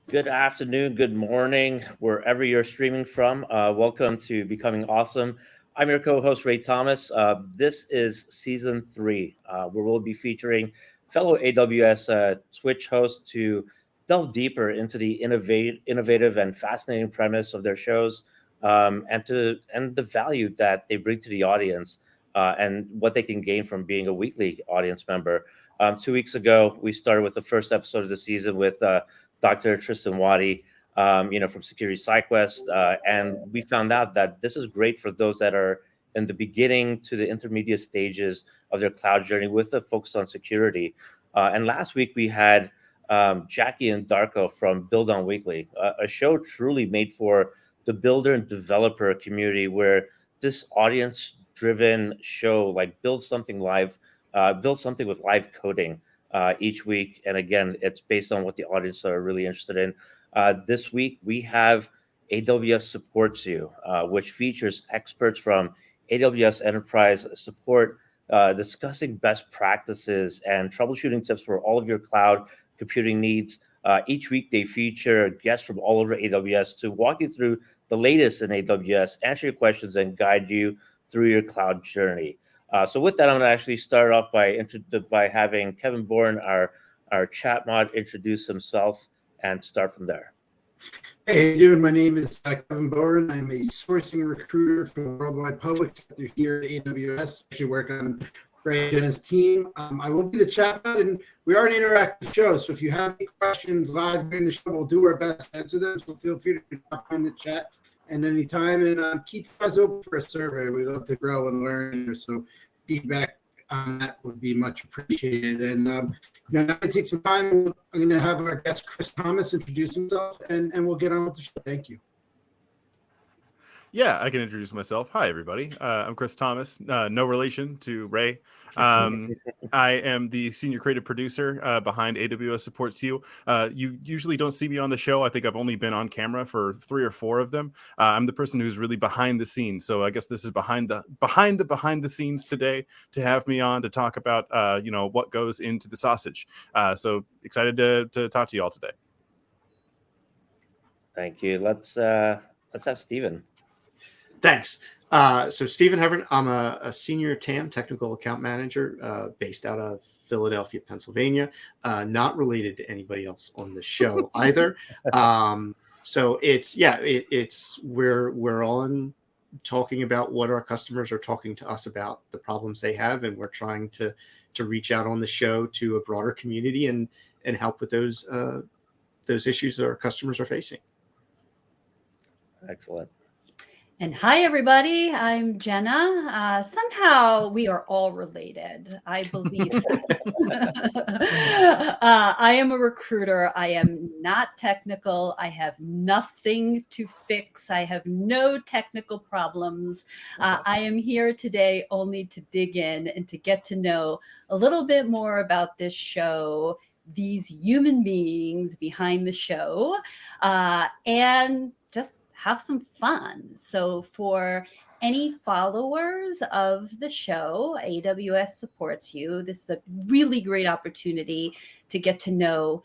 Good afternoon, good morning, wherever you're streaming from. Welcome to Becoming Awesome. I'm your co-host Ray Thomas. This is season three, where we'll be featuring fellow AWS Twitch hosts to delve deeper into the innovative and fascinating premise of their shows, and the value that they bring to the audience, and what they can gain from being a weekly audience member. 2 weeks ago, we started with the first episode of the season with Dr. Tristan Wadi, from Security SideQuest, and we found out that this is great for those that are in the beginning to the intermediate stages of their cloud journey with a focus on security. And last week we had Jackie and Darko from Build On Weekly, a show truly made for the builder and developer community, where this audience-driven show like builds something with live coding each week. And again, it's based on what the audience are really interested in. This week, we have AWS Supports You, which features experts from AWS Enterprise Support discussing best practices and troubleshooting tips for all of your cloud computing needs. Each week, they feature guests from all over AWS to walk you through the latest in AWS, answer your questions, and guide you through your cloud journey. So with that, I'm going to actually start off by having Kevin Bourne, our chat mod, introduce himself and start from there. Hey, how you doing? My name is Kevin Bourne. I'm a sourcing recruiter for the worldwide public sector here at AWS. Actually work on Ray and his team. I will be the chat mod, and we are an interactive show. So if you have any questions live during the show, we'll do our best to answer them. So feel free to drop in the chat and anytime, and keep you guys open for a survey. We love to grow and learn, so feedback on that would be much appreciated. And now I'm going to take some time. I'm going to have our guest Chris Thomas introduce himself, and we'll get on with the show. Thank you. Yeah, I can introduce myself. Hi, everybody. I'm Chris Thomas. No relation to Ray. I am the senior creative producer behind AWS Supports You. You usually don't see me on the show. I think I've only been on camera for 3 or 4 of them. I'm the person who's really behind the scenes. So I guess this is behind the scenes today to have me on to talk about what goes into the sausage. So excited to talk to you all today. Thank you. Let's have Stephen. Thanks. So Stephen Heavern, I'm a senior TAM, technical account manager, based out of Philadelphia, Pennsylvania. Not related to anybody else on the show either. So it's we're on talking about what our customers are talking to us about, the problems they have, and we're trying to reach out on the show to a broader community and help with those issues that our customers are facing. Excellent. And hi, everybody. I'm Jenna. Somehow we are all related. I believe that. I am a recruiter. I am not technical. I have nothing to fix. I have no technical problems. I am here today only to dig in and to get to know a little bit more about this show, these human beings behind the show, and just have some fun. So for any followers of the show, AWS Supports You, this is a really great opportunity to get to know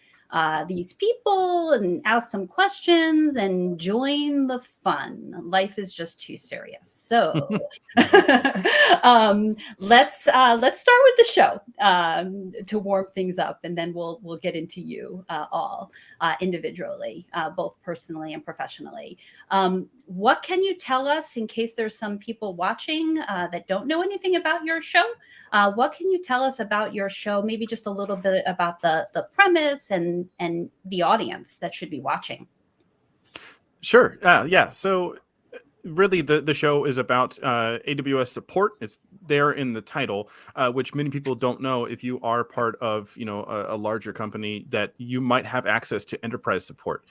these people and ask some questions and join the fun. Life is just too serious. So let's start with the show to warm things up, and then we'll get into you all individually, both personally and professionally. What can you tell us, in case there's some people watching that don't know anything about your show? What can you tell us about your show? Maybe just a little bit about the premise and the audience that should be watching. Sure. Yeah. So really, the show is about AWS support. It's there in the title, which many people don't know. If you are part of a larger company, that you might have access to enterprise support,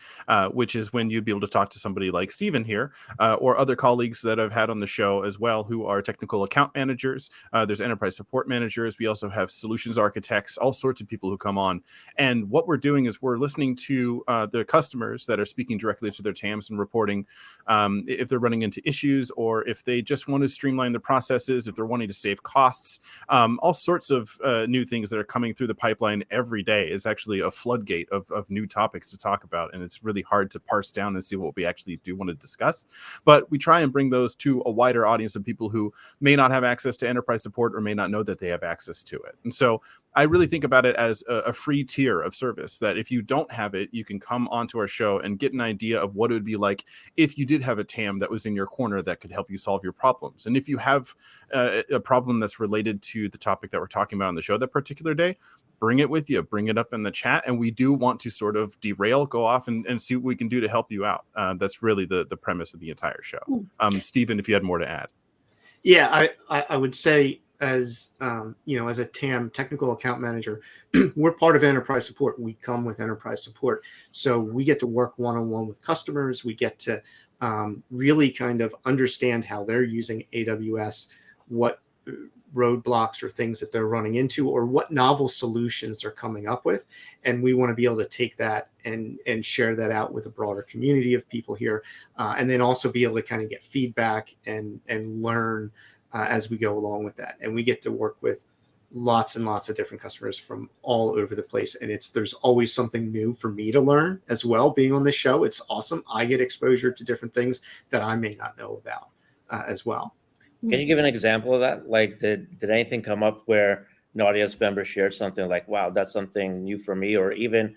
which is when you'd be able to talk to somebody like Stephen here, or other colleagues that I've had on the show as well, who are technical account managers. There's enterprise support managers. We also have solutions architects, all sorts of people who come on. And what we're doing is we're listening to the customers that are speaking directly to their TAMs and reporting if they're running into issues, or if they just want to streamline the processes, if they're wanting money, to save costs, all sorts of new things that are coming through the pipeline every day. Is actually a floodgate of new topics to talk about, and it's really hard to parse down and see what we actually do want to discuss. But we try and bring those to a wider audience of people who may not have access to enterprise support or may not know that they have access to it. And so I really think about it as a free tier of service, that if you don't have it, you can come onto our show and get an idea of what it would be like if you did have a TAM that was in your corner that could help you solve your problems. And if you have a problem that's related to the topic that we're talking about on the show that particular day, bring it with you, bring it up in the chat. And we do want to sort of derail, go off and see what we can do to help you out. That's really the premise of the entire show. Stephen, if you had more to add. Yeah, I would say, as as a TAM, technical account manager, we're part of enterprise support. We come with enterprise support, so we get to work one-on-one with customers. We get to really kind of understand how they're using AWS, what roadblocks or things that they're running into, or what novel solutions they're coming up with. And we want to be able to take that and share that out with a broader community of people here, and then also be able to kind of get feedback and learn as we go along with that. And we get to work with lots and lots of different customers from all over the place. And there's always something new for me to learn as well. Being on this show, it's awesome. I get exposure to different things that I may not know about as well. Can you give an example of that? Like, did anything come up where an audience member shared something like, wow, that's something new for me, or even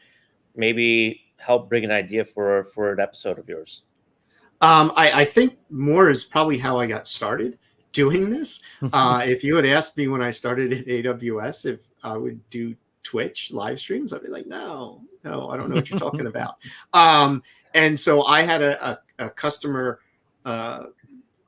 maybe help bring an idea for an episode of yours? I think more is probably how I got started doing this. If you had asked me when I started at AWS if I would do Twitch live streams, I'd be like, no, I don't know what you're talking about. And so I had a customer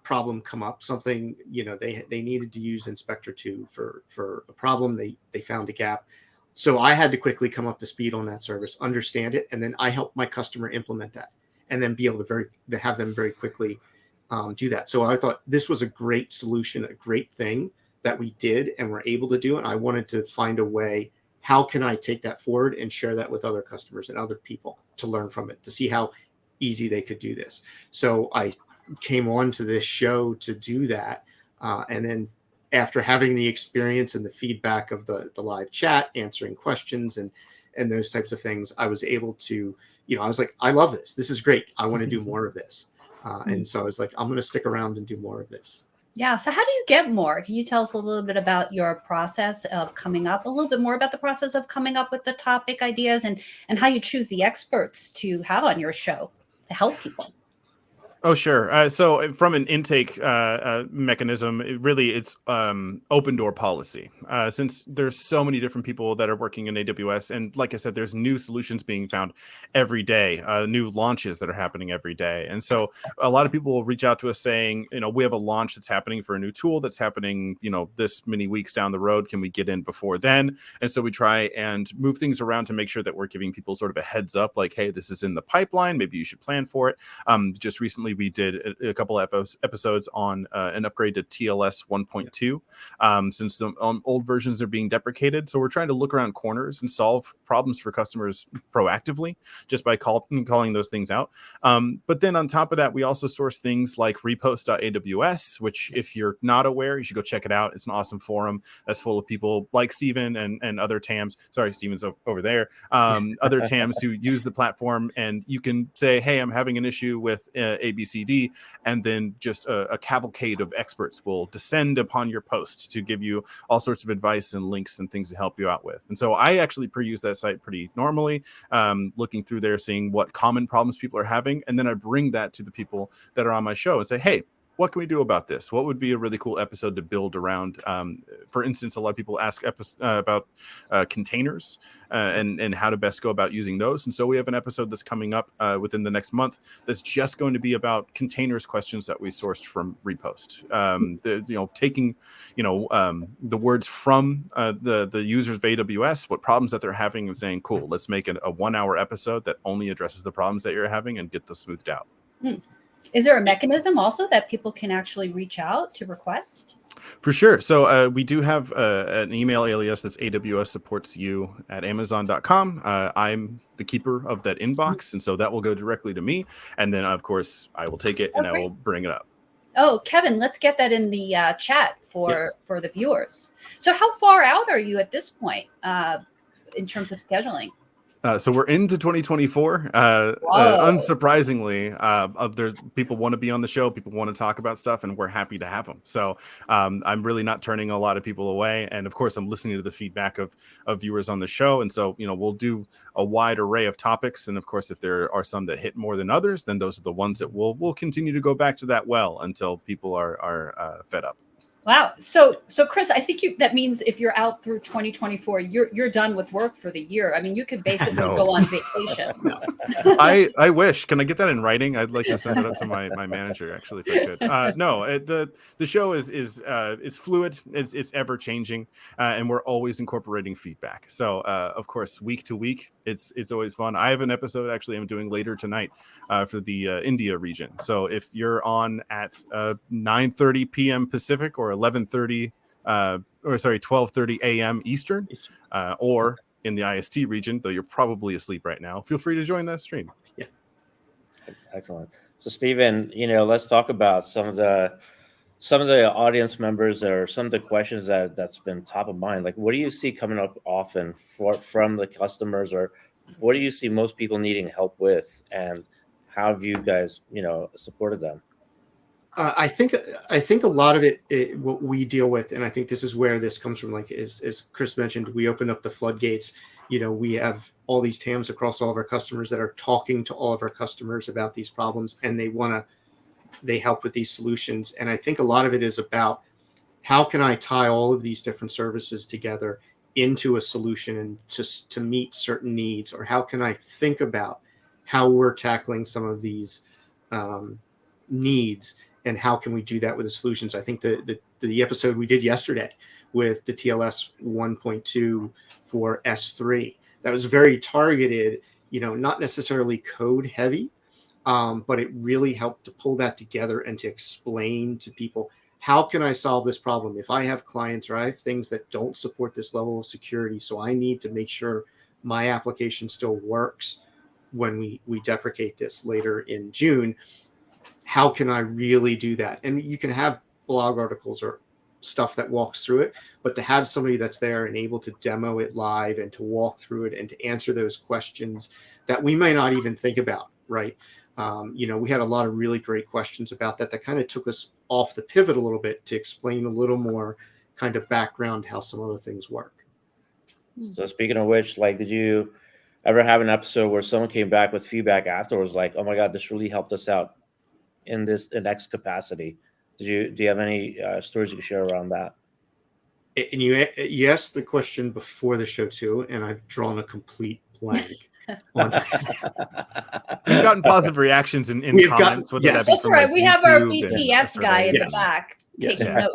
problem come up, something, they needed to use Inspector 2 for a problem. They found a gap. So I had to quickly come up to speed on that service, understand it, and then I helped my customer implement that, and then be able to have them very quickly do that. So I thought this was a great solution, a great thing that we did and were able to do. And I wanted to find a way, how can I take that forward and share that with other customers and other people to learn from it, to see how easy they could do this. So I came on to this show to do that. And then after having the experience and the feedback of the live chat, answering questions and those types of things, I was able to, I was like, I love this. This is great. I want to do more of this. And so I was like, I'm going to stick around and do more of this. Yeah. So how do you get more? Can you tell us a little bit about your process of coming up, a little bit more about the process of coming up with the topic ideas and how you choose the experts to have on your show to help people? Oh, sure. So from an intake mechanism, it's open door policy. Since there's so many different people that are working in AWS, and like I said, there's new solutions being found every day, new launches that are happening every day. And so a lot of people will reach out to us saying, we have a launch that's happening for a new tool that's happening, this many weeks down the road. Can we get in before then? And so we try and move things around to make sure that we're giving people sort of a heads up, like, hey, this is in the pipeline. Maybe you should plan for it. Just recently, we did a couple of episodes on an upgrade to TLS 1.2 since some old versions are being deprecated. So we're trying to look around corners and solve problems for customers proactively just by calling those things out. But then on top of that, we also source things like repost.aws, which if you're not aware, you should go check it out. It's an awesome forum that's full of people like Steven and other TAMs. Sorry, Steven's over there. Other TAMs who use the platform, and you can say, hey, I'm having an issue with ABCD, and then just a cavalcade of experts will descend upon your post to give you all sorts of advice and links and things to help you out with. And so I actually peruse that site pretty normally, looking through there, seeing what common problems people are having, and then I bring that to the people that are on my show and say, hey, what can we do about this? What would be a really cool episode to build around? For instance, a lot of people ask about containers and how to best go about using those. And so we have an episode that's coming up within the next month that's just going to be about containers questions that we sourced from Repost. Taking the words from the users of AWS, what problems that they're having, and saying, cool, let's make it a 1-hour episode that only addresses the problems that you're having and get those smoothed out. Is there a mechanism also that people can actually reach out to request? For sure. So we do have an email alias that's AWS supports you at Amazon.com. I'm the keeper of that inbox, and so that will go directly to me. And then, of course, I will take it and I will bring it up. Oh, Kevin, let's get that in the chat for the viewers. So how far out are you at this point in terms of scheduling? So we're into 2024. Unsurprisingly, there's people want to be on the show. People want to talk about stuff, and we're happy to have them. So I'm really not turning a lot of people away. And of course, I'm listening to the feedback of viewers on the show. And so, we'll do a wide array of topics. And of course, if there are some that hit more than others, then those are the ones that we'll continue to go back to that well until people are fed up. Wow. So Chris, I think that means if you're out through 2024, you're done with work for the year. I mean, you could basically go on vacation. I wish. Can I get that in writing? I'd like to send it up to my manager, actually, if I could. No, the show is fluid. It's ever changing, and we're always incorporating feedback. So of course, week to week, it's always fun. I have an episode actually I'm doing later tonight for the India region. So if you're on at 9:30 p.m. Pacific or 12:30 a.m. Eastern, or in the IST region, though you're probably asleep right now, feel free to join that stream. Yeah. Excellent. So Stephen, let's talk about some of the audience members or some of the questions that's been top of mind. Like, what do you see coming up often from the customers, or what do you see most people needing help with, and how have you guys, supported them? I think a lot of it what we deal with, and I think this is where this comes from. Like as Chris mentioned, we open up the floodgates. We have all these TAMs across all of our customers that are talking to all of our customers about these problems, and they help with these solutions. And I think a lot of it is about how can I tie all of these different services together into a solution and to meet certain needs, or how can I think about how we're tackling some of these needs. And how can we do that with the solutions? I think the episode we did yesterday with the TLS 1.2 for S3, that was very targeted, not necessarily code heavy, but it really helped to pull that together and to explain to people, how can I solve this problem? If I have clients or I have things that don't support this level of security, so I need to make sure my application still works when we deprecate this later in June. How can I really do that? And you can have blog articles or stuff that walks through it, but to have somebody that's there and able to demo it live and to walk through it and to answer those questions that we may not even think about, right? We had a lot of really great questions about that kind of took us off the pivot a little bit to explain a little more kind of background how some other things work. So speaking of which, did you ever have an episode where someone came back with feedback afterwards, like, oh my God, this really helped us out in X capacity? Do you have any stories you can share around that? And you asked the question before the show too, and I've drawn a complete blank. On We've gotten positive reactions in comments. That's right. We have our BTS guy in the back taking notes.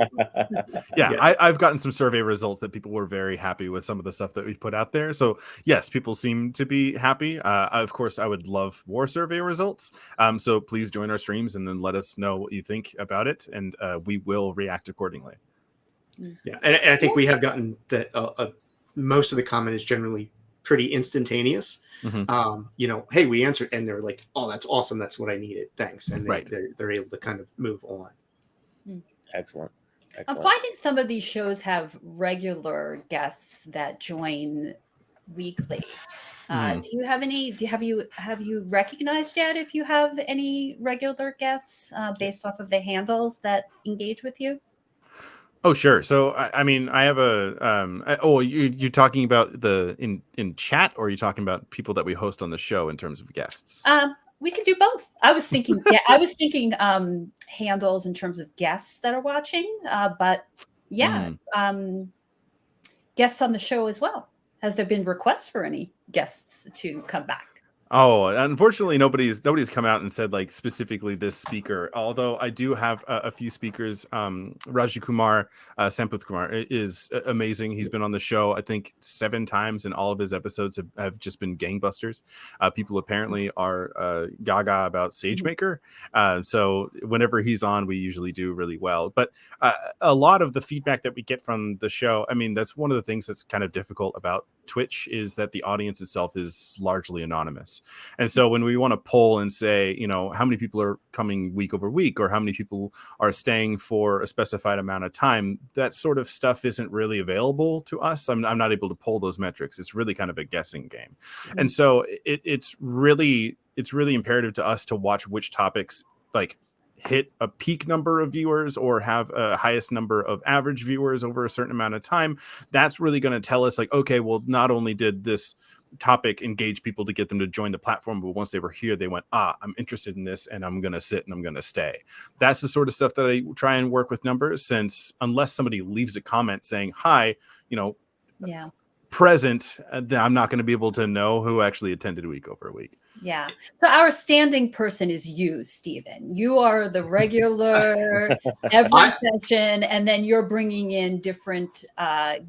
I've gotten some survey results that people were very happy with some of the stuff that we put out there. So yes, people seem to be happy. Of course, I would love more survey results. So please join our streams and then let us know what you think about it, and we will react accordingly. Yeah, and I think we have gotten that most of the comment is generally pretty instantaneous. Mm-hmm. Hey, we answered, and they're like, "Oh, that's awesome! That's what I needed. Thanks." And they're able to kind of move on. Excellent. I'm finding some of these shows have regular guests that join weekly. Do you have any? Have you recognized yet if you have any regular guests based off of the handles that engage with you? Oh, sure. So, I mean, I have you're talking about in chat, or are you talking about people that we host on the show in terms of guests? We can do both. I was thinking handles in terms of guests that are watching, but guests on the show as well. Has there been requests for any guests to come back? Oh, unfortunately, nobody's come out and said like specifically this speaker. Although I do have a few speakers. Raji Kumar, Samputh Kumar is amazing. He's been on the show, I think, 7 times, and all of his episodes have just been gangbusters. People apparently are gaga about SageMaker. So whenever he's on, we usually do really well. But a lot of the feedback that we get from the show, I mean, that's one of the things that's kind of difficult about Twitch is that the audience itself is largely anonymous. And so when we want to poll and say, how many people are coming week over week, or how many people are staying for a specified amount of time, that sort of stuff isn't really available to us. I'm not able to pull those metrics. It's really kind of a guessing game. And so it's really imperative to us to watch which topics like hit a peak number of viewers or have a highest number of average viewers over a certain amount of time. That's really going to tell us like, okay, well, not only did this topic engage people to get them to join the platform, but once they were here, they went, I'm interested in this and I'm going to sit and I'm going to stay. That's the sort of stuff that I try and work with numbers, since unless somebody leaves a comment saying, hi, present, I'm not going to be able to know who actually attended week over week. Yeah. So our standing person is you, Stephen. You are the regular every session, and then you're bringing in different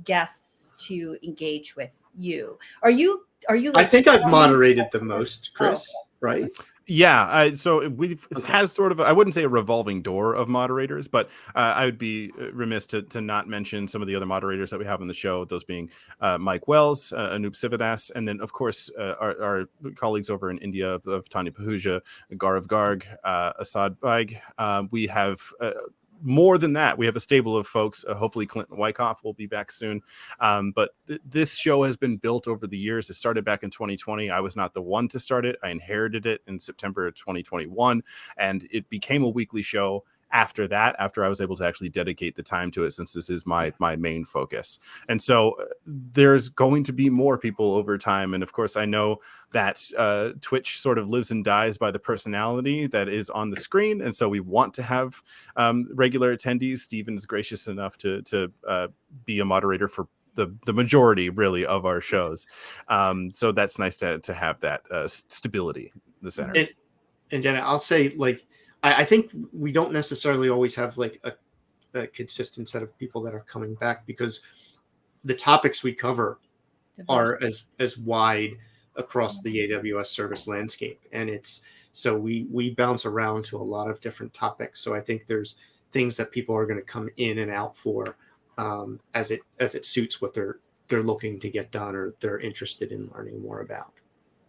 guests to engage with you. Are you? I think I've moderated the most, Chris. Right? Yeah, so we've had sort of, I wouldn't say a revolving door of moderators, but I would be remiss to not mention some of the other moderators that we have on the show, those being Mike Wells, Anoop Sivadas, and then, of course, our colleagues over in India of Tanya Pahuja, Gaurav Garg, Asad Baig. We have... more than that, we have a stable of folks. Hopefully Clinton Wyckoff will be back soon. But this show has been built over the years. It started back in 2020. I was not the one to start it. I inherited it in September of 2021, and it became a weekly show after that, after I was able to actually dedicate the time to it, since this is my main focus. And so there's going to be more people over time. And of course, I know that Twitch sort of lives and dies by the personality that is on the screen. And so we want to have regular attendees. Stephen's gracious enough to be a moderator for the majority, really, of our shows. So that's nice to have that stability in the center. And Jenna, I'll say, like, I think we don't necessarily always have like a consistent set of people that are coming back, because the topics we cover are as wide across the AWS service landscape. And so we bounce around to a lot of different topics. So I think there's things that people are going to come in and out for as it suits what they're looking to get done or they're interested in learning more about.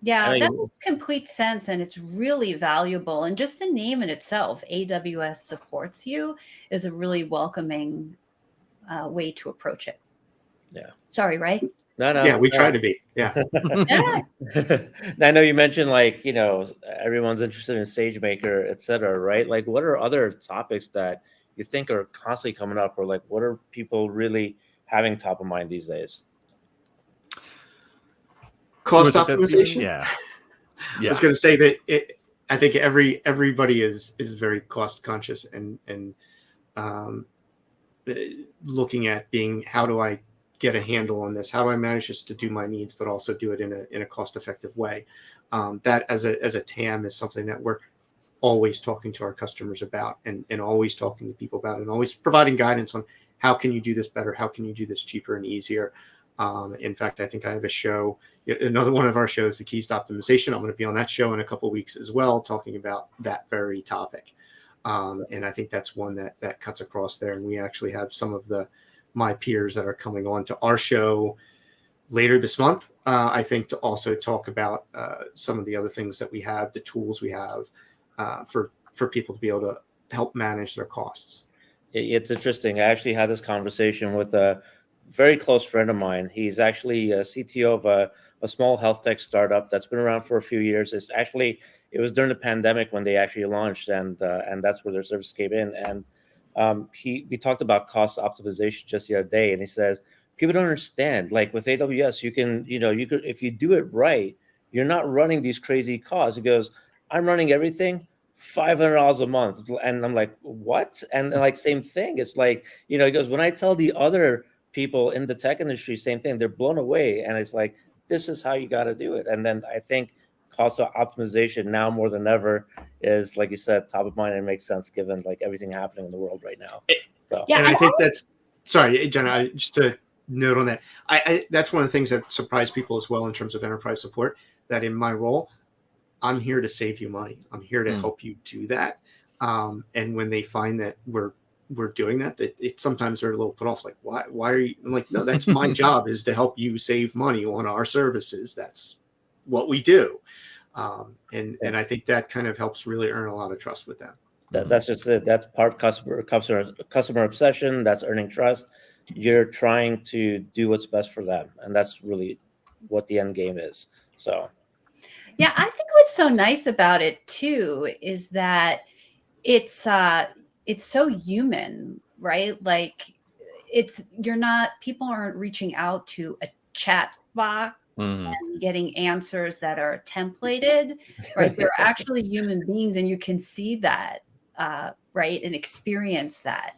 Yeah, that makes complete sense, and it's really valuable. And just the name in itself, AWS supports you, is a really welcoming way to approach it. Yeah. Sorry, Ray? No. Yeah, we try to be. Yeah. Yeah. I know you mentioned, like, everyone's interested in SageMaker, et cetera, right? Like, what are other topics that you think are constantly coming up, or like, what are people really having top of mind these days? Cost optimization. Yeah. I was going to say that I think everybody is very cost conscious and looking at how do I get a handle on this? How do I manage this to do my needs, but also do it in a cost effective way? That as a TAM is something that we're always talking to our customers about and always talking to people about, and always providing guidance on how can you do this better? How can you do this cheaper and easier? In fact, I think I have a show, another one of our shows, the Keys to Optimization. I'm going to be on that show in a couple of weeks as well, talking about that very topic. And I think that's one that cuts across there. And we actually have some of my peers that are coming on to our show later this month, I think, to also talk about some of the other things that we have, the tools we have for people to be able to help manage their costs. It's interesting. I actually had this conversation with a very close friend of mine. He's actually a CTO of a small health tech startup that's been around for a few years. It was during the pandemic when they actually launched, and that's where their service came in. And we talked about cost optimization just the other day, and he says people don't understand. Like with AWS, you could if you do it right, you're not running these crazy costs. He goes, I'm running everything $500 a month, and I'm like, what? And like same thing. It's like, he goes, when I tell the other people in the tech industry same thing, they're blown away, and it's like, this is how you got to do it. And then I think cost optimization now more than ever is, like you said, top of mind, and it makes sense given like everything happening in the world right now. So yeah, and I think sorry, Jenna, just to note on that, I that's one of the things that surprised people as well in terms of enterprise support, that in my role, I'm here to save you money. I'm here to help you do that. And when they find that we're we're doing that, that it sometimes they're a little put off, like, why are you? I'm like, no, that's my job, is to help you save money on our services. That's what we do. And I think that kind of helps really earn a lot of trust with them. That's just it. That's part customer obsession. That's earning trust. You're trying to do what's best for them, and that's really what the end game is. So, yeah, I think what's so nice about it too is that it's so human, right? Like people aren't reaching out to a chat box and getting answers that are templated, right? They're actually human beings, and you can see that, right, and experience that.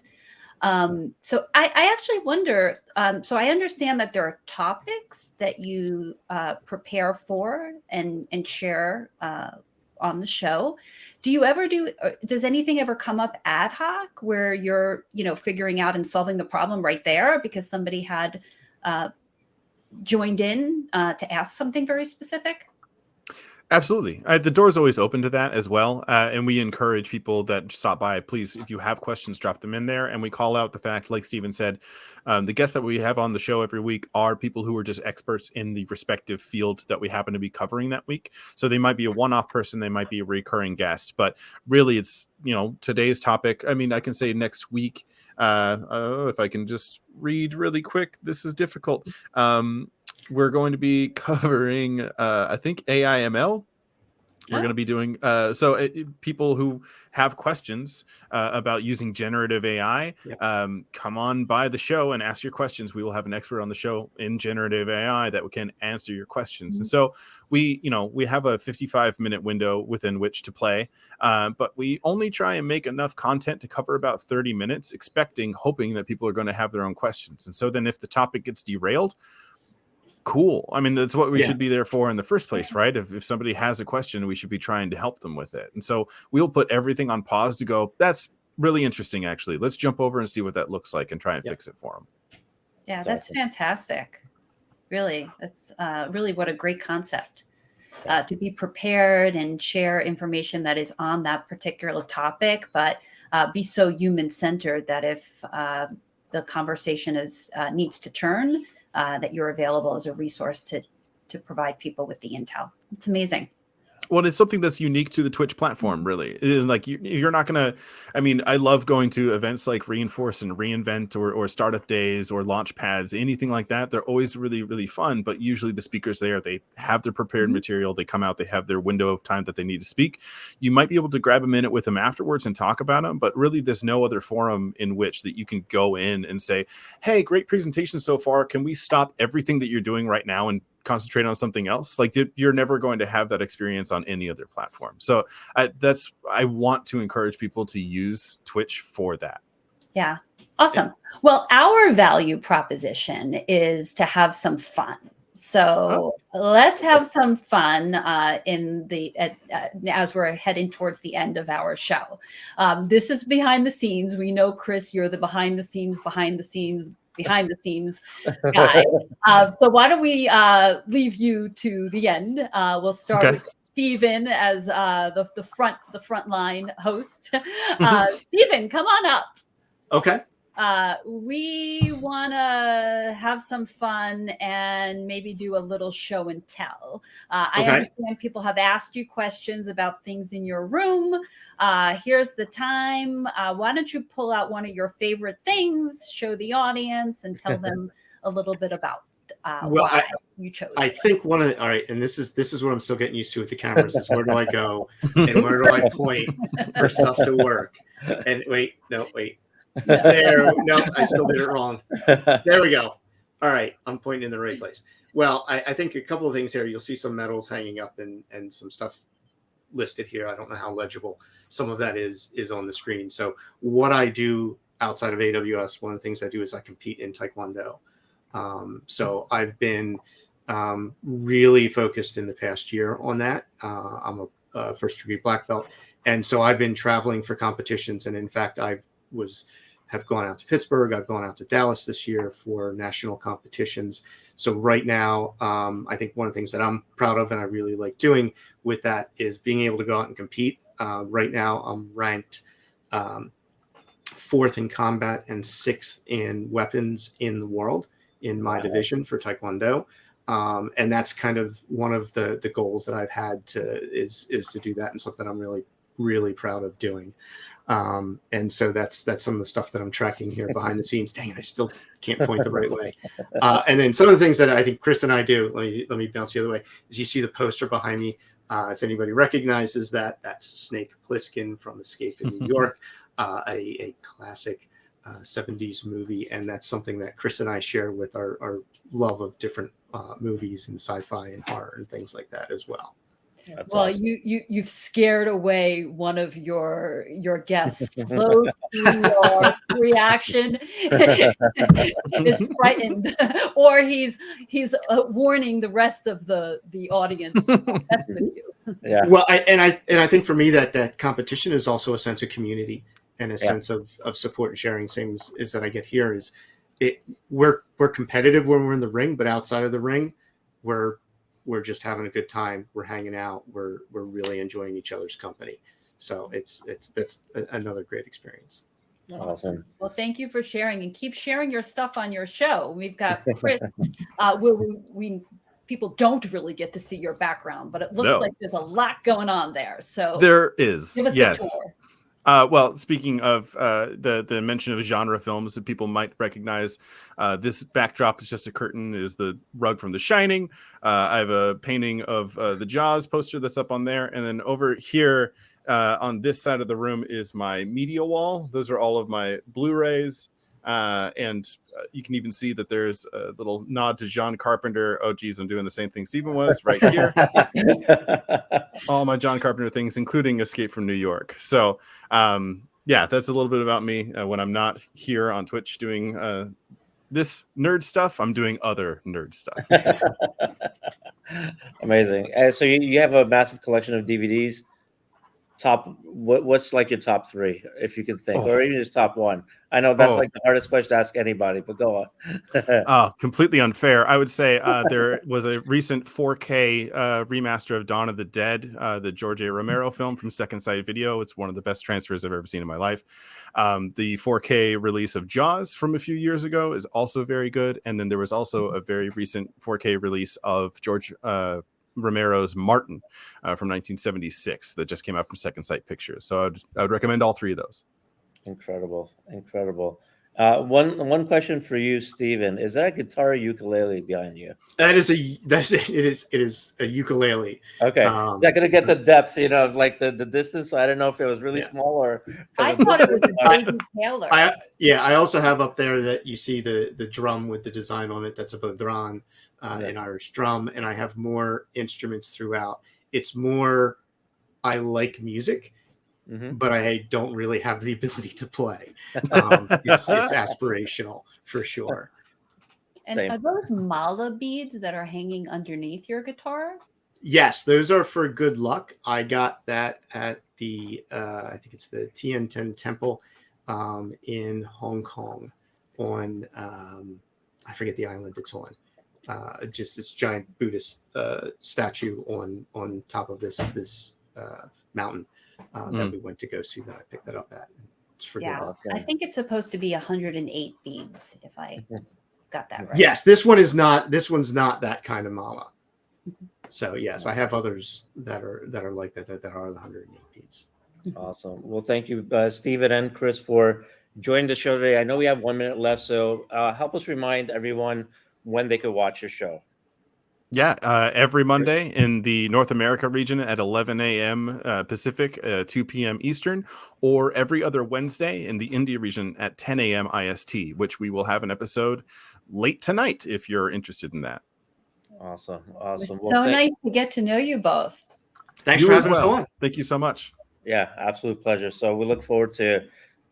So I actually wonder, so I understand that there are topics that you prepare for and share on the show. Do you ever does anything ever come up ad hoc where you're, figuring out and solving the problem right there because somebody had joined in to ask something very specific? Absolutely. The door's always open to that as well. And we encourage people that stop by, please, if you have questions, drop them in there. And we call out the fact, like Stephen said, the guests that we have on the show every week are people who are just experts in the respective field that we happen to be covering that week. So they might be a one-off person, they might be a recurring guest, but really it's, today's topic. I mean, I can say next week, if I can just read really quick, this is difficult. We're going to be covering, I think, AI/ML. We're going to be doing people who have questions about using generative AI. Come on by the show and ask your questions. We will have an expert on the show in generative AI that can answer your questions. And so we have a 55-minute window within which to play, but we only try and make enough content to cover about 30 minutes, hoping that people are going to have their own questions. And so then if the topic gets derailed, cool. I mean, that's what we should be there for in the first place, right? If somebody has a question, we should be trying to help them with it. And so we'll put everything on pause to go, that's really interesting, actually. Let's jump over and see what that looks like and try and fix it for them. Yeah, that's fantastic. Really, that's really what a great concept. To be prepared and share information that is on that particular topic, but be so human-centered that if the conversation needs to turn, that you're available as a resource to provide people with the intel. It's amazing. Well, it's something that's unique to the Twitch platform, really. Like you're not going to, I mean, I love going to events like Reinforce and reInvent or Startup Days or Launchpads, anything like that. They're always really, really fun, but usually the speakers there, they have their prepared material. They come out, they have their window of time that they need to speak. You might be able to grab a minute with them afterwards and talk about them, but really there's no other forum in which that you can go in and say, hey, great presentation so far. Can we stop everything that you're doing right now and concentrate on something else? Like you're never going to have that experience on any other platform. So I want to encourage people to use Twitch for that. Yeah. Awesome. Yeah. Well, our value proposition is to have some fun. So let's have some fun as we're heading towards the end of our show. This is behind the scenes. We know, Chris, you're the behind the scenes guy. So why don't we leave you to the end? We'll start with Stephen as the front line host. Stephen, come on up. Okay. We want to have some fun and maybe do a little show and tell. I understand people have asked you questions about things in your room. Here's the time. Why don't you pull out one of your favorite things, show the audience, and tell them a little bit about why you chose. I think all right, and this is what I'm still getting used to with the cameras, is where do I go and where do I point for stuff to work? And wait. I still did it wrong. There we go. All right, I'm pointing in the right place. Well, I think a couple of things here. You'll see some medals hanging up and some stuff listed here. I don't know how legible some of that is on the screen. So what I do outside of AWS, one of the things I do is I compete in Taekwondo. So I've been really focused in the past year on that. I'm a first degree black belt. And so I've been traveling for competitions. And in fact, have gone out to Pittsburgh. I've gone out to Dallas this year for national competitions. So right now, I think one of the things that I'm proud of and I really like doing with that is being able to go out and compete. Right now, I'm ranked 4th in combat and 6th in weapons in the world in my division for Taekwondo. And that's kind of one of the goals that I've had is to do that, and something I'm really, really proud of doing. And so that's some of the stuff that I'm tracking here behind the scenes. Dang it, I still can't point the right way. And then some of the things that I think Chris and I do, let me bounce the other way, is you see the poster behind me. If anybody recognizes that, that's Snake Plissken from Escape in New York, a classic 70s movie. And that's something that Chris and I share with our love of different movies and sci-fi and horror and things like that as well. That's well, awesome. you've scared away one of your guests. Slow through your reaction is frightened, or he's warning the rest of the audience to mess with you. Yeah. Well, I think for me that competition is also a sense of community and a sense of support and sharing. Same as that I get here is we're competitive when we're in the ring, but outside of the ring, we're just having a good time. We're hanging out. We're really enjoying each other's company. So that's another great experience. Awesome. Well, thank you for sharing, and keep sharing your stuff on your show. We've got Chris. We people don't really get to see your background, but it looks like there's a lot going on there. So there is. Give us a Yes. tour. Well, speaking of the mention of genre films that people might recognize, this backdrop is just a curtain, is the rug from The Shining. I have a painting of the Jaws poster that's up on there. And then over here on this side of the room is my media wall. Those are all of my Blu-rays. And you can even see that there's a little nod to John Carpenter. Oh, geez, I'm doing the same thing Stephen was right here. All my John Carpenter things, including Escape from New York. So, yeah, that's a little bit about me. When I'm not here on Twitch doing this nerd stuff, I'm doing other nerd stuff. Amazing. So you have a massive collection of DVDs. What's like your top 3, if you can think, or even just top 1? I know that's like the hardest question to ask anybody, but go on. Completely unfair. I would say there was a recent 4K remaster of Dawn of the Dead, the George A. Romero film from Second Sight Video. It's one of the best transfers I've ever seen in my life. The 4K release of Jaws from a few years ago is also very good. And then there was also a very recent 4K release of George Romero's Martin from 1976 that just came out from Second Sight Pictures. So I would recommend all 3 of those. Incredible. One question for you, Stephen. Is that a guitar or ukulele behind you? It is a ukulele. Okay. Is that gonna get the depth, of like the distance? I don't know if it was really small or I thought it was a David Taylor. I also have up there that you see the drum with the design on it. That's a bodhran, an Irish drum, and I have more instruments throughout. It's more I like music. Mm-hmm. But I don't really have the ability to play. It's aspirational for sure. And are those mala beads that are hanging underneath your guitar? Yes, those are for good luck. I got that at the I think it's the Tiananmen Temple in Hong Kong on I forget the island it's on. Just this giant Buddhist statue on top of this mountain. That we went to go see, that I picked that up at. It's for good luck. I think it's supposed to be 108 beads, if I got that right. Yes, this one's not that kind of mala. So yes, I have others that are like that are the 108 beads. Awesome. Well, thank you, Stephen and Chris, for joining the show today. I know we have 1 minute left, so help us remind everyone when they could watch your show. Yeah, every Monday in the North America region at 11 a.m. Pacific, 2 p.m. Eastern, or every other Wednesday in the India region at 10 a.m. IST, which we will have an episode late tonight if you're interested in that. Awesome. It was so nice to get to know you both. Thanks for having us on. Thank you so much. Yeah, absolute pleasure. So we look forward to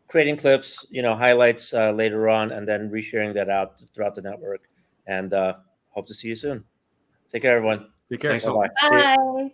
creating clips, highlights later on, and then resharing that out throughout the network. And hope to see you soon. Take care, everyone. Take care. Bye-bye. Bye.